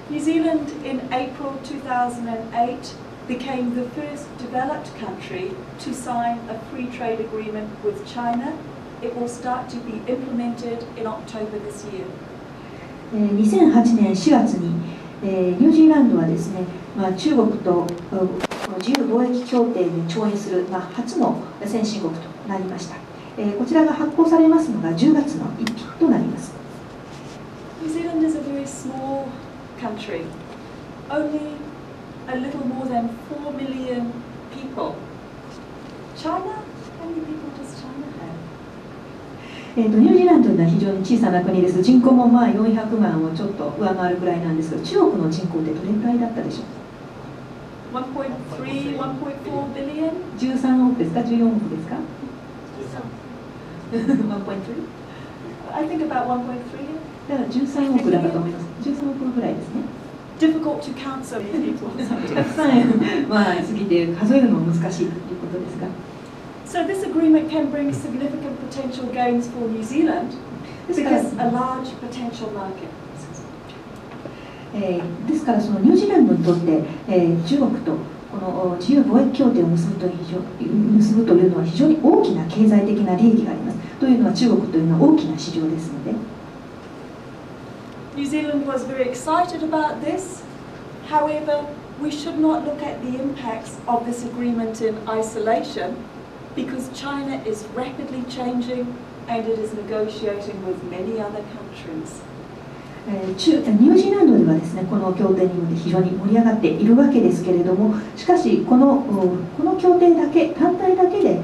New Zealand in April 2008 became the first developed country to sign a free trade agreement with China. It will start to be implemented in October this year. 2008年4月に、ニュージーランドはですね、中国と自由貿易協定に調印する、初の先進国となりました。こちらが発行されますのが10月の1日となります。New Zealand is a very small country, only a little more than 4 million people. China? How many people does China have? ニュージーランドというのは非常に小さな国です。人口も400万をちょっと上回るくらいなんですが、中国の人口ってどれくらいだったでしょう。1.3, 1.4 billion? 13億ですか、14億ですか。1.3? I think about 1.3. だから13億だったと思います。13億ぐらいですね。Difficult to count so many people. たくさん過ぎて数えるのも難しいということですが。So this agreement can bring significant potential gains for New Zealand because a large potential market. ですからそのニュージーランドにとって、中国とこの自由貿易協定を結ぶというのは非常に大きな経済的な利益があります。というのは中国というのは大きな市場ですので。New Zealand was very excited about this. However, we should not look at the impacts of this agreement in isolation because China is rapidly changing and it is negotiating with many other countries. ニュージーランドではですね、この協定によって非常に盛り上がっているわけですけれども、しかしこの協定だけ単体だけで、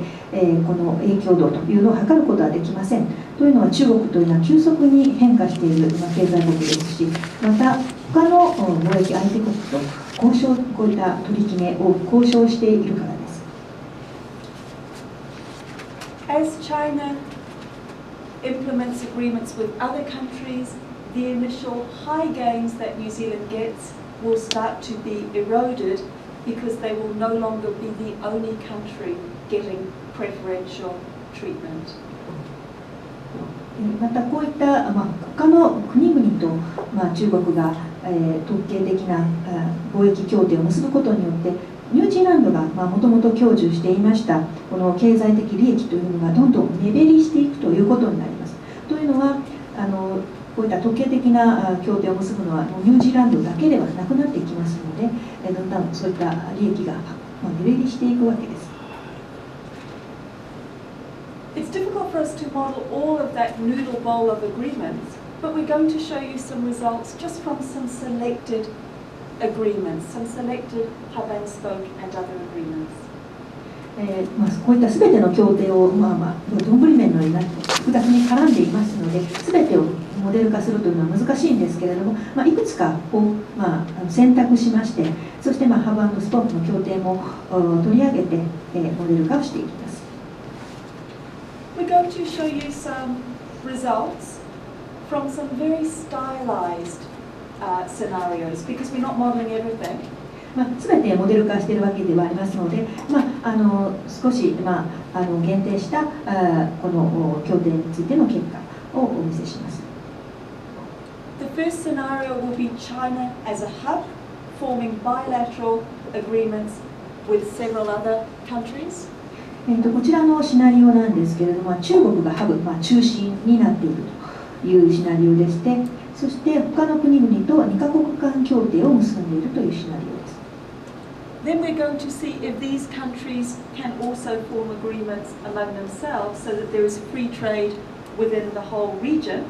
この影響度というのを測ることはできません。というのは中国というのは急速に変化している、経済国ですし、また他の貿易相手国とこういった取り決めを交渉しているからです。As China implements agreements with other countries, the initial high gains that New Zealand gets will start to be eroded because they will no longer be the only country getting preferential treatment. またこういった他の国々と中国が特権的な貿易協定を結ぶことによってニュージーランドがもともと享受していましたこの経済的利益というのがどんどん目減りしていくということになります。というのはこういった特権的な協定を結ぶのはニュージーランドだけではなくなっていきますので、だんだんそういった利益が目減りしていくわけです。It's difficult for us to model all of that noodle bowl of agreements, but we're going to show you some results just from some selected agreements, some selected hub and spoke and other agreements. こういったすべての協定を丼麺のようになって複雑に絡んでいますので、すべてをモデル化するというのは難しいんですけれども、いくつかを選択しまして、そしてハブ&スポークの協定も取り上げてモデル化をしていきます。We're going to show you some results from some very stylized scenarios because we're not modeling everything. すべてモデル化しているわけではありますので、少し限定したこの協定についての結果をお見せします。The first scenario will be China as a hub, forming bilateral agreements with several other countries. こちらのシナリオなんですけれども、中国がハブ、中心になっているというシナリオでして、そして他の国々と2カ国間協定を結んでいるというシナリオです。Then we're going to see if these countries can also form agreements among themselves so that there is free trade within the whole region.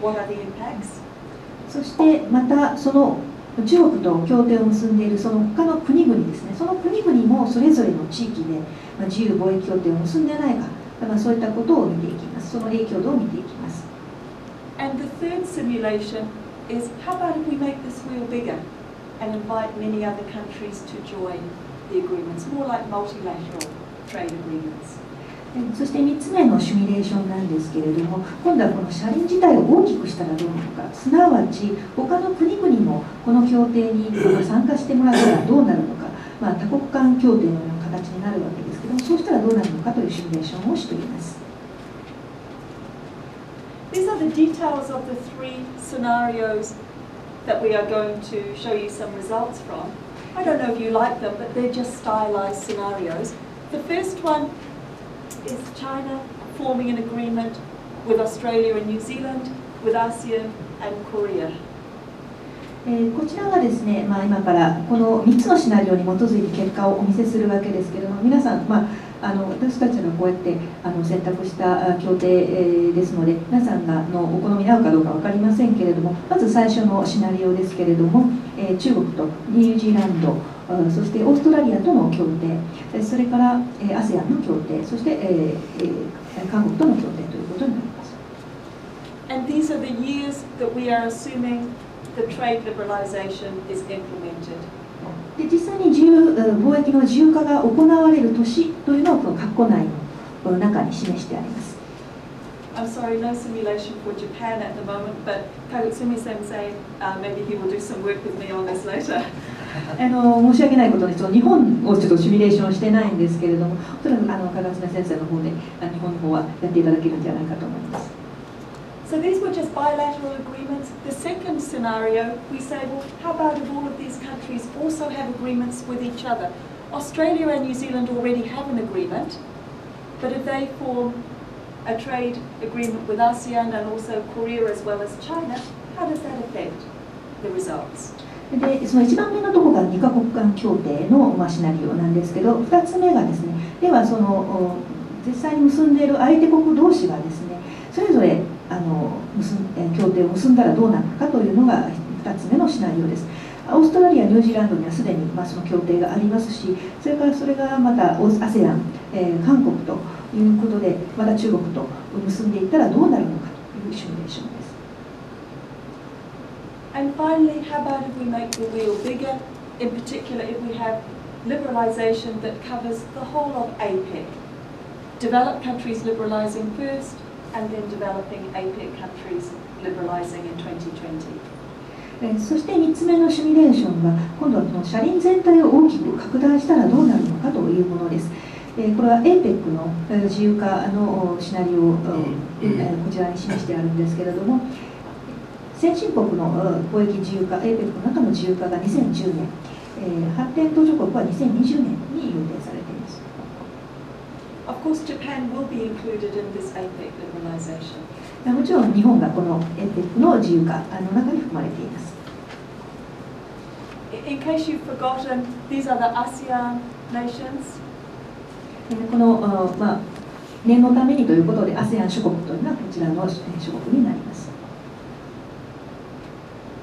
What are the impacts? そしてまたその中国と協定を結んでいるその他の国々ですね、その国々もそれぞれの地域で自由貿易協定を結んでないか、そういったことを見ていきます。その影響度を見ていきます。And the third simulation is how about if we make this wheel bigger and invite many other countries to join the agreements, more like multilateral trade agreements. そして3つ目のシミュレーションなんですけれども、今度はこの車輪自体を大きくしたらどうなのか、すなわち他の国々もこの協定に参加してもらったらどうなるのか、多国間協定のような形になるわけですけども、そうしたらどうなるのかというシミュレーションをしています。These are the details of the three scenarios that we are going to show you some results from. I don't know if you like them, but they're just stylized scenarios. The first one is China forming an agreement with Australia and New Zealand, with ASEAN and Korea. こちらはですね、今からこの3つのシナリオに基づいて結果をお見せするわけですけれども、皆さん、私たちがこうやって選択した協定ですので、皆さんがのお好みに合うかどうか分かりませんけれども、まず最初のシナリオですけれども、中国とニュージーランド、そしてオーストラリアとの協定、それから ASEAN の協定、そして韓国との協定ということになります。And these are the years that we are assuming the trade liberalization is implemented. で実際に貿易の自由化が行われる年というのをこの括弧内の中に示してあります。I'm sorry, no simulation for Japan at the moment, but Kagutsumi-sensei, maybe he will do some work with me on this later. 申し訳ないことに日本をちょっとシミュレーションしてないんですけれども、おそらく加賀爪先生の方で日本の方はやっていただけるんじゃないかと思います。So these were just bilateral agreements. The second scenario, we say, well, how about if all of these countries also have agreements with each other? Australia and New Zealand already have an agreement, but if they form a trade agreement with ASEAN and also Korea as well as China, how does that affect the results? でその1番目のところが2カ国間協定の、シナリオなんですけど、2つ目がですね、ではその実際に結んでいる相手国同士がですね、それぞれ協定を結んだらどうなるかというのが2つ目のシナリオです。オーストラリア、ニュージーランドにはすでにその協定がありますし、それからそれがまた ASEAN、韓国ということで、また中国と結んでいったらどうなるのかというシミュレーションです。And finally, how about if we make the wheel bigger? In particular, if we have liberalization that covers the whole of APEC. Developed countries liberalizing first, and then developing APEC countries liberalizing in 2020. そして3つ目のシミュレーションは、今度はこの車輪全体を大きく拡大したらどうなるのかというものです。これは APEC の自由化のシナリオをこちらに示してあるんですけれども、先進国の貿易自由化、APEC の中の自由化が2010年、発展途上国は2020年に予定されています。Of course, Japan will be included in this APEC liberalization. もちろん日本がこの APEC の自由化の中に含まれています。In case you've forgotten, these are the ASEAN nations. この、念のためにということで ASEAN 諸国というのはこちらの諸国になります。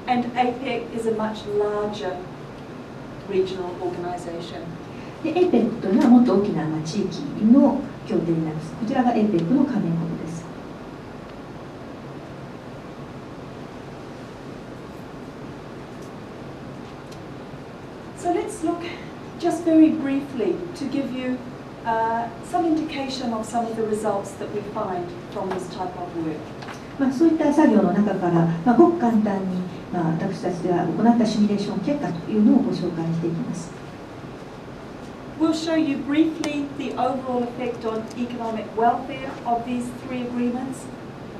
And APEC is a much larger regional organization. で APEC というのはもっと大きな地域の協定になります。こちらが APEC の加盟国です。So let's look just very briefly to give you some indication of some of the results that we find from this type of work. そういった作業の中から、ごく簡単に、私たちが行ったシミュレーション結果というのをご紹介していきます。We'll show you briefly the overall effect on economic welfare of these three agreements,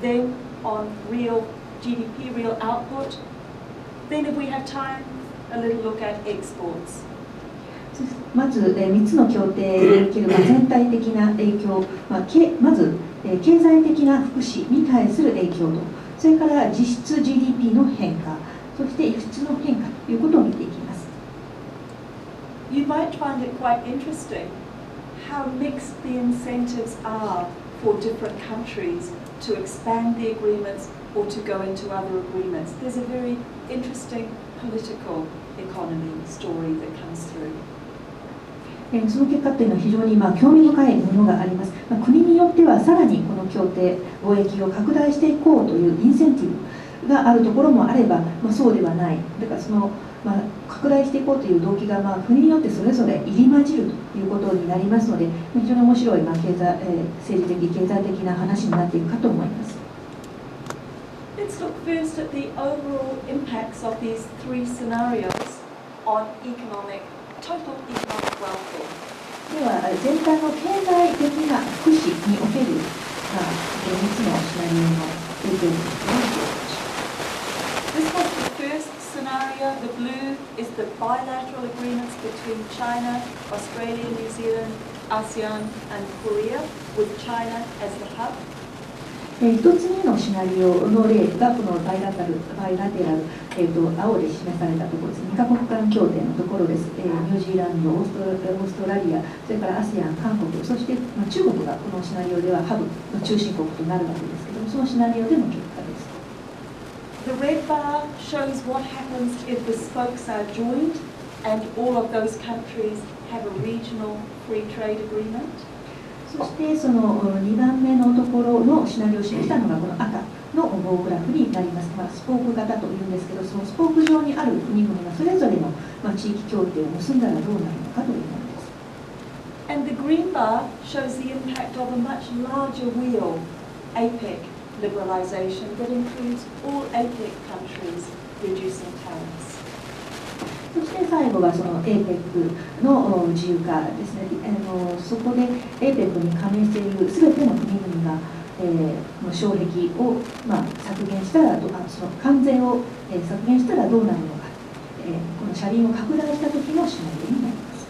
then on real GDP, real output. Then, if we have time, a little look at exports. まず3つの協定における全体的な影響、まず経済的な福祉に対する影響と、それから実質 GDP の変化、そして輸出の変化ということを見ていきます。You might find it quite interesting how mixed the incentives are for different countries to expand the agreements or to go into other agreements. There's a very interesting political economy story that comes through. その結果というのは非常に興味深いものがあります。国によってはさらにこの協定、貿易を拡大していこうというインセンティブがあるところもあれば、そうではない。だからその、拡大していこうという動機が国によってそれぞれ入り混じるということになりますので、非常に面白い政治的、経済的な話になっていくかと思います。Let's look first at the overall impacts of these three scenarios on total economic welfare. では全体の経済的な福祉における3つのシナリオの影響を見ていきましょう。This was the first the bilateral agreements between China, Australia, New Zealand, ASEAN and Korea, with China as the hub. 一つ目のシナリオの例がこのバイラテラル、青で示されたところです。2カ国間協定のところです。ニュージーランド、オーストラリア、それからアセアン、韓国、そして中国がこのシナリオではハブの中心国となるわけですけども、そのシナリオでの結果です。The red bar shows what happens if the spokes are joined and all of those countries have a regional free trade agreement. そしてその2番目のところのシナリオを示したのがこの赤の棒グラフになります。スポーク型というんですけど、そのスポーク上にある国々がそれぞれの地域協定を結んだらどうなるのかというものです。And the green bar shows the impact of a much larger wheel, APEC liberalization, that includes all APEC countries reducing tariffs. そして最後はその APEC の自由化ですね。そこで APEC に加盟しているすべての国々が、この障壁を、削減したらその関税を、削減したらどうなるのか、この車輪を拡大した時のシナリオになります。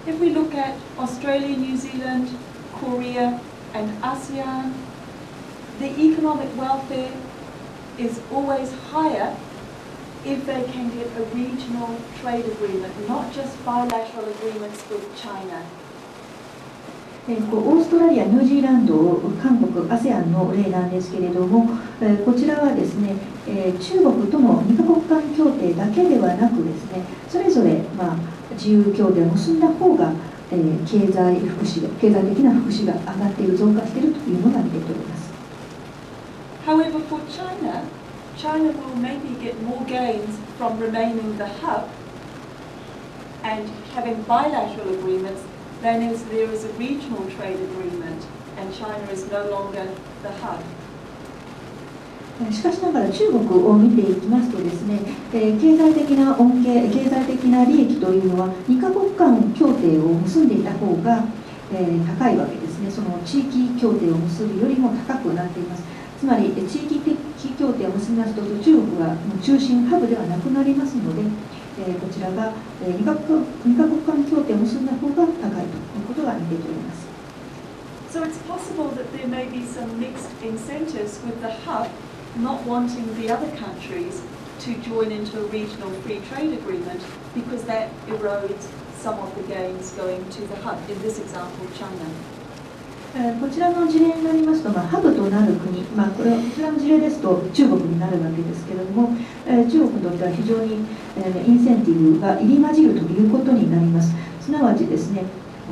If we look at Australia, New Zealand, Korea and ASEAN, the economic welfare is always higher if they can get a regional trade agreement, not just bilateral agreements with China. オーストラリア、ニュージーランド、韓国、ASEAN の例なんですけれども、こちらはですね、中国との2カ国間協定だけではなくですね、それぞれ、自由協定を結んだ方が、経済的な福祉が上がっている、増加しているというのが見て取れます。However, for China will maybe get more gains from remaining the hub and having bilateral agreements than if there is a regional trade agreement and China is no longer the hub. しかしながら中国を見ていきますとですね、経済的な恩恵、経済的な利益というのは2カ国間協定を結んでいた方が、高いわけですね。その地域協定を結ぶよりも高くなっています。つまり地域的協定を結びますと中国が中心ハブではなくなりますので、こちらが2カ国間協定を結んだ方が高いということが見て取れます。So it's possible that there may be some mixed incentives with the hub not wanting the other countries to join into a regional free trade agreement because that erodes some of the gains going to the hub, in this example, China. こちらの事例になりますと、ハブとなる国、こちらの事例ですと中国になるわけですけれども、中国にとっては非常に、インセンティブが入り混じるということになります。すなわちですね、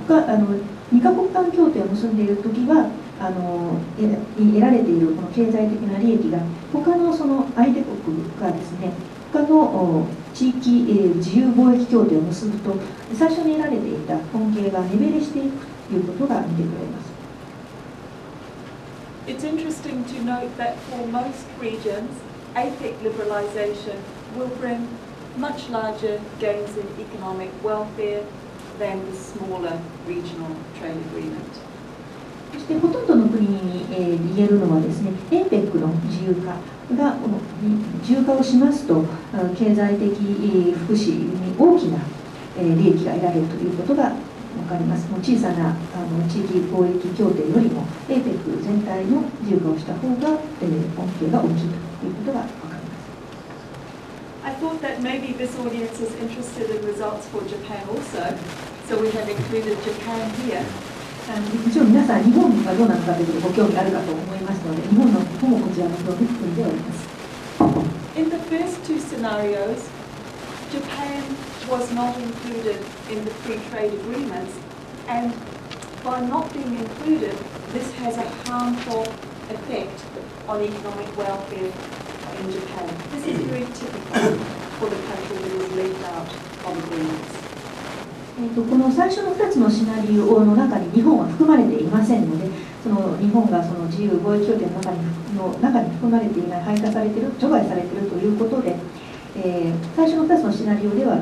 2カ国間協定を結んでいるときは得られているこの経済的な利益が他のその相手国がですね、他の地域、自由貿易協定を結ぶと最初に得られていた恩恵が目減りしていくということが見て取れます。It's interesting to note that for most regions, APEC liberalization will bring much larger gains in economic welfare than the smaller regional trade agreement. そしてほとんどの国に言えるのはですね、APEC の自由化をしますと経済的福祉に大きな利益が得られるということが分かります。小さな地域貿易協定よりも APEC 全体の自由化をした方が恩恵が大きいということが分かります。I thought that maybe this audience is interested in results for Japan also, so we have included Japan here. 一応皆さん日本がどうなのかということご興味あるかと思いますので、日本の方もこちらの表に含んでおります。In the first two scenarios, Japan was not included in the free trade agreements, and by not being included, this has a harmful effect on economic welfare in Japan. This is very typical for the country that is left out of agreements. この最初の2つのシナリオの中に日本は含まれていませんので、その日本がその自由貿易協定の中に含まれていない、排他されている、除外されているということで、最初の2つのシナリオでは、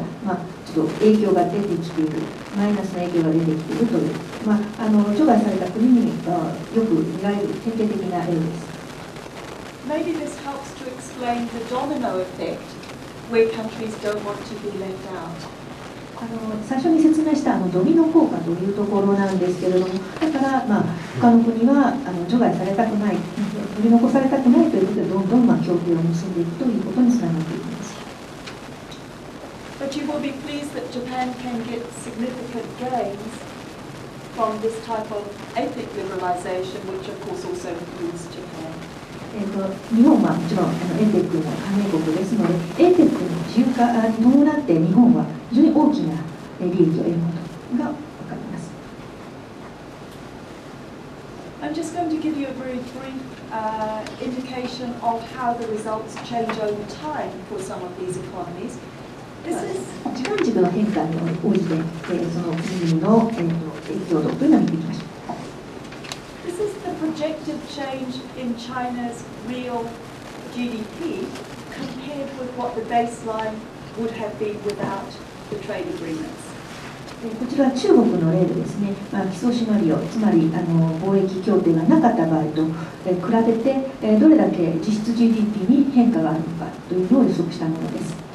ちょっと影響が出てきている、マイナスな影響が出てきているという、除外された国によく見られる典型的な例です。Maybe this helps to explain the domino effect where countries don't want to be left out. 最初に説明したドミノ効果というところなんですけれども、だから、他の国は除外されたくない、取り残されたくないということで、どんどん協定を結んでいくということにつながっていきます。But you will be pleased that Japan can get significant gains from this type of APEC liberalization, which of course also includes Japan. 日本はもちろんAPEC の加盟国ですので、APEC の自由化に伴って日本は非常に大きな利益を得ることが分かります。I'm just going to give you a very brief indication of how the results change over time for some of these economies. 時間軸の変化に応じて、その国々の影響度というのを見ていきましょう。This is the projected change in China's real GDP compared with what the baseline would have been without the trade agreements. こちらは中国の例でですね、基礎シナリオ、つまり貿易協定がなかった場合と比べて、どれだけ実質 GDP に変化があるのかというのを予測したものです。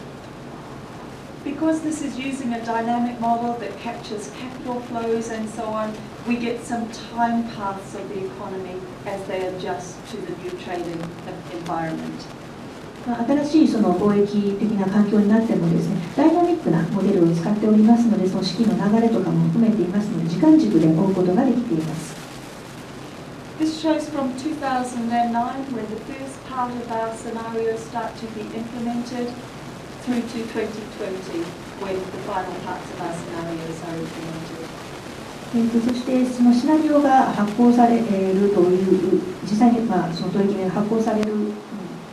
Because this is using a dynamic model that captures capital flows and so on, we get some time paths of the economy as they adjust to the new trading environment. 新しいその貿易的な環境になってもですね、ダイナミックなモデルを使っておりますので、その資金の流れとかも含めていますので、時間軸で追うことができています。This shows from 2009 when the first part of our scenario start to be implemented through to 2020 when the final parts of our scenarios are implemented. そしてそのシナリオが発行されるという実際にその取り決めが発行される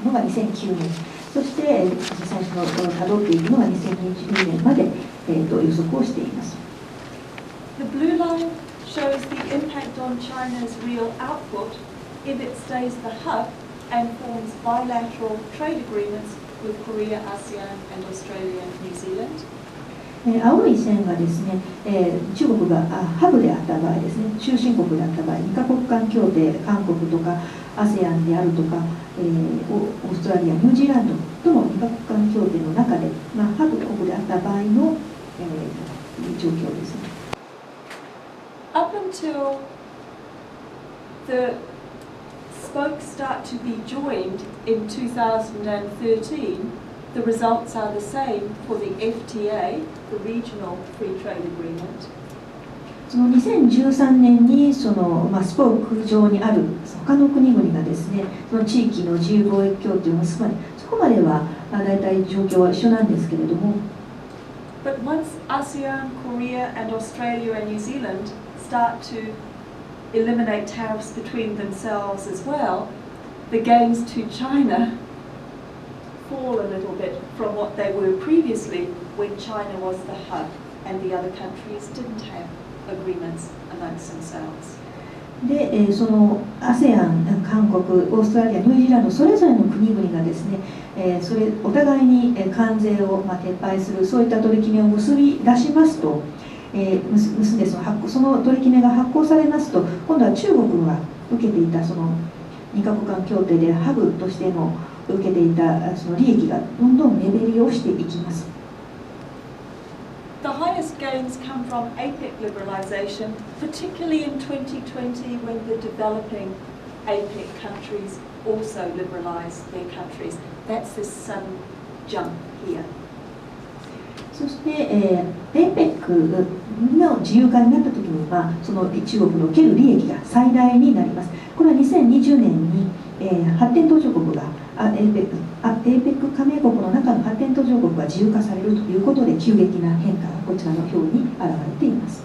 のが2009年、そして実際にそのたどっていくのが2020年まで予測をしています。The blue line shows the impact on China's real output if it stays the hub and forms bilateral trade agreements with Korea, ASEAN, and Australia and New Zealand. 青い線がですね、中国がハブであった場合ですね、中心国であった場合、2カ国間協定、韓国とか ASEAN であるとか、オーストラリア、ニュージーランドとの2カ国間協定の中で、ハブ国であった場合の、状況ですね。Up until the spokes start to be joined in 2013, the results are the same for the FTA, the Regional Free Trade Agreement. その2013年にその、スポーク上にある他の国々がですね、その地域の自由貿易協定を結ばれ、そこまでは大体状況は一緒なんですけれども。But once ASEAN, Korea, and Australia and New Zealand start to eliminate tariffs between themselves as well, the gains to China fall a little bit from what they were previously when China was the hub and the other countries didn't have agreements amongst themselves. で、その ASEAN、韓国、オーストラリア、ニュージーランドそれぞれの国々がですね、それお互いに関税を撤廃するそういった取り決めを結び出しますと、結んでその取り決めが発行されますと、今度は中国が受けていたその2カ国間協定でハブとしての受けていたその利益がどんどん目減りをしていきます。The highest gains come from APEC liberalization, particularly in 2020 when the developing APEC countries also liberalize their countries. That's this sudden jump here. そして、APEC の自由化になったときには、その中国の受ける利益が最大になります。これは2020年に、発展途上国がAPEC 加盟国の中の発展途上国が自由化されるということで急激な変化がこちらの表に現れています。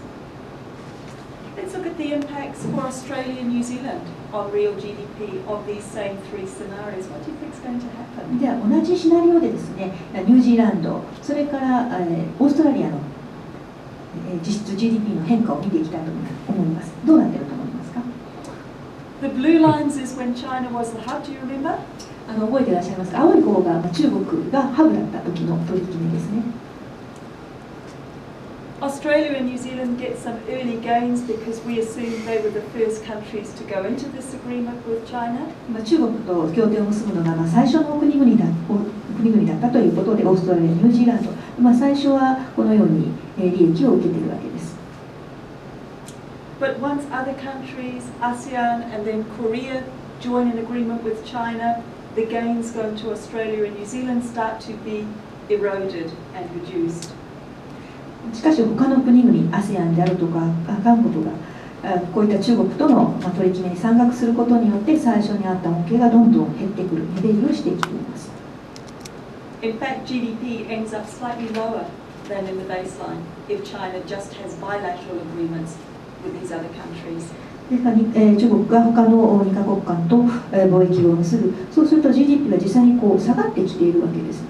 Let's look at the impacts for Australia and New Zealand on real GDP of these same three scenarios. What do you think is going to happen? では同じシナリオでですね、ニュージーランド、それからオーストラリアの実質 GDP の変化を見ていきたいと思います。どうなっていると思いますか？ The blue lines is when China was the hub. Do you remember? 覚えていらっしゃいますか？青い方が中国がハブだった時の取り決めですね。Australia and New Zealand get some early gains because we assumed they were the first countries to go into this agreement with China. 中国と協定を結ぶのが最初の国々国々だったということで、オーストラリア、ニュージーランド、最初はこのように利益を受けているわけです。But once other countries, ASEAN and then Korea join an agreement with China, the gains going to Australia and New Zealand start to be eroded and reduced. しかし他の国々、ASEAN であるとか韓国がこういった中国との取り決めに参画することによって最初にあった恩恵がどんどん減ってくる、目減りをしてきています。In fact, GDP ends up slightly lower than in the baseline if China just has bilateral agreements with these other countries. 中国が他の2カ国間と貿易を結ぶ、そうすると GDP が実際に下がってきているわけですね。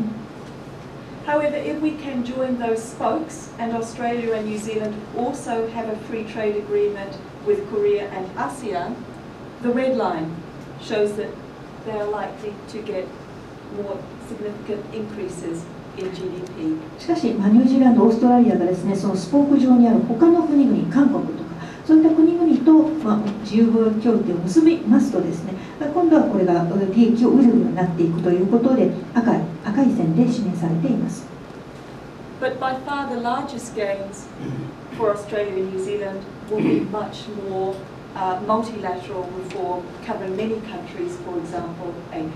However, if we can join those spokes and Australia and New Zealand also have a free trade agreement with Korea and ASEAN, the red line shows that they are likely to get more significant increases in GDP. しかし、ニュージーランド、オーストラリアがですね、そのスポーク上にある他の国々、韓国とか、そういった国々と、自由貿易協定を結びますとですね、今度はこれが利益を得るようになっていくということで、赤い線で示されています。But by far the largest gains for Australia and New Zealand will be much more multilateral reform covering many countries, for example, APEC.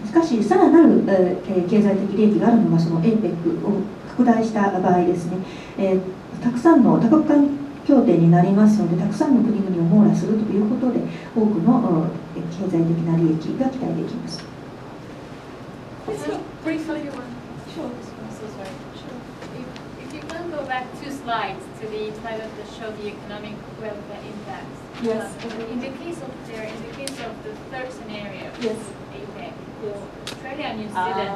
しかし、さらなる経済的利益があるのがその APEC を拡大した場合ですね、たくさんの多国間協定になりますので、たくさんの国々を網羅するということで、多くの経済的な利益が期待できます。Briefly, sure. I'm so sorry. If you can go back 2 slides to the slide that show the economic welfare impacts. Yes. In the case of the third scenario, Yes. APEC, Yes. Australia and New Zealand